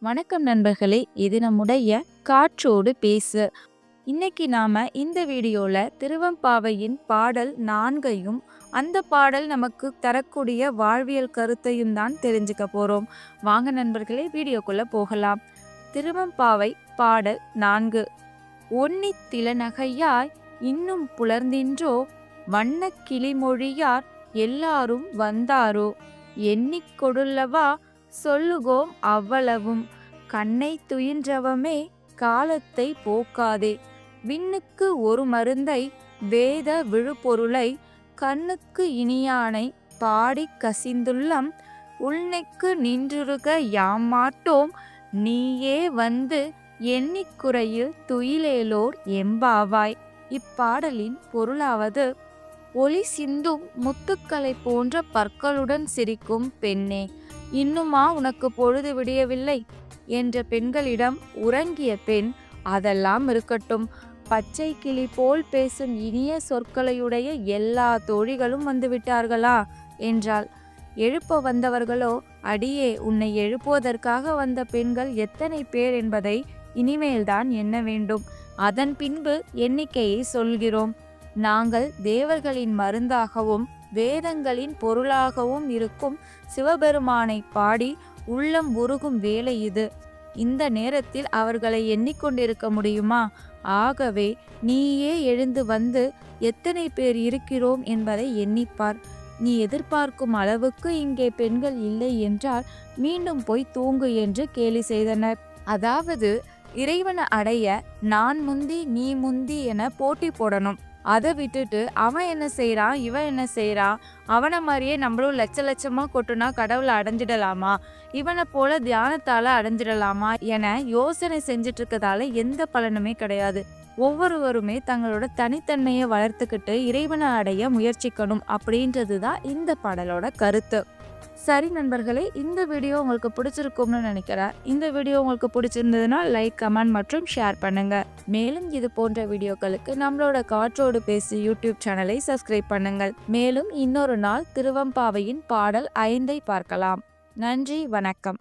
வணக்கம் நண்பர்களே, இது நம்முடைய காற்றோடு பேசு. இன்னைக்கு நாம இந்த வீடியோல திருவெம்பாவையின் பாடல் 4ஐயும் அந்த பாடல் நமக்கு தரக்கூடிய வாழ்வியல் கருத்தையும் தான் தெரிஞ்சுக்க போறோம். வாங்க நண்பர்களே, வீடியோக்குள்ள போகலாம். திருவெம்பாவை பாடல் 4. ஒன்னித் திலநகையாய் இன்னும் புலர்ந்தின்றோ, வண்ணக் கிளிமொழியார் எல்லாரும் வந்தாரோ, எண்ணிக் கொடுல்லவா சொல்லுகோம் அவ்வளவும், கண்ணை துயின்றவமே காலத்தை போக்காதே, விண்ணுக்கு ஒரு மருந்தை வேத விழுப்பொருளை, கண்ணுக்கு இனியானை பாடி கசிந்துள்ளம், உள்நெக்கு நின்றுருக யாம் மாட்டோம், நீயே வந்து எண்ணிக்குறையில் துயிலேலோர் எம்பாவாய். இப்பாடலின் பொருளாவது: ஒளி சிந்தும் முத்துக்களை போன்ற பற்களுடன் சிரிக்கும் பெண்ணே, இன்னுமா உனக்கு பொழுது விடியவில்லை என்ற பெண்களிடம் உறங்கிய பெண், அதெல்லாம் இருக்கட்டும், பச்சை கிளி போல் பேசும் இனிய சொற்களையுடைய எல்லா தோழிகளும் வந்துவிட்டார்களா என்றாள். எழுப்ப வந்தவர்களோ, அடியே, உன்னை எழுப்புவதற்காக வந்த பெண்கள் எத்தனை பேர் என்பதை இனிமேல்தான் எண்ண வேண்டும். அதன் பின்பு எண்ணிக்கையை சொல்கிறோம். நாங்கள் தேவர்களின் மருந்தாகவும் வேதங்களின் பொருளாகவும் இருக்கும் சிவபெருமானை பாடி உள்ளம் உருகும் வேலை இது. இந்த நேரத்தில் அவர்களை எண்ணிக்கொண்டிருக்க முடியுமா? ஆகவே நீயே எழுந்து வந்து எத்தனை பேர் இருக்கிறோம் என்பதை எண்ணிப்பார். நீ எதிர்பார்க்கும் அளவுக்கு இங்கே பெண்கள் இல்லை என்றால் மீண்டும் போய் தூங்கு என்று கேலி செய்தனர். அதாவது, இறைவனை அடைய நான் முந்தி நீ முந்தி என போட்டி போடணும். அதை விட்டுட்டு அவன் என்ன செய்கிறான், இவன் என்ன செய்கிறான், அவனை மாதிரியே நம்மளும் லட்சமா கொட்டுனா கடவுளை அடைஞ்சிடலாமா, இவனை போல தியானத்தால் அடைஞ்சிடலாமா என யோசனை செஞ்சுட்டு இருக்கதால எந்த பலனுமே கிடையாது. ஒவ்வொருவருமே தங்களோட தனித்தன்மையை வளர்த்துக்கிட்டு இறைவனை அடைய முயற்சிக்கணும் அப்படின்றது தான் இந்த பாடலோட கருத்து. சரி நண்பர்களே, இந்த வீடியோ உங்களுக்கு பிடிச்சிருக்கும்னு நினைக்கிறேன். இந்த வீடியோ உங்களுக்கு பிடிச்சிருந்ததுன்னா லைக், கமெண்ட் மற்றும் ஷேர் பண்ணுங்க. மேலும் இது போன்ற வீடியோக்களுக்கு நம்மளோட காற்றோடு பேசு யூடியூப் சேனலை சப்ஸ்கிரைப் பண்ணுங்கள். மேலும் இன்னொரு நாள் திருவெம்பாவையின் பாடல் 5ஐ பார்க்கலாம். நன்றி, வணக்கம்.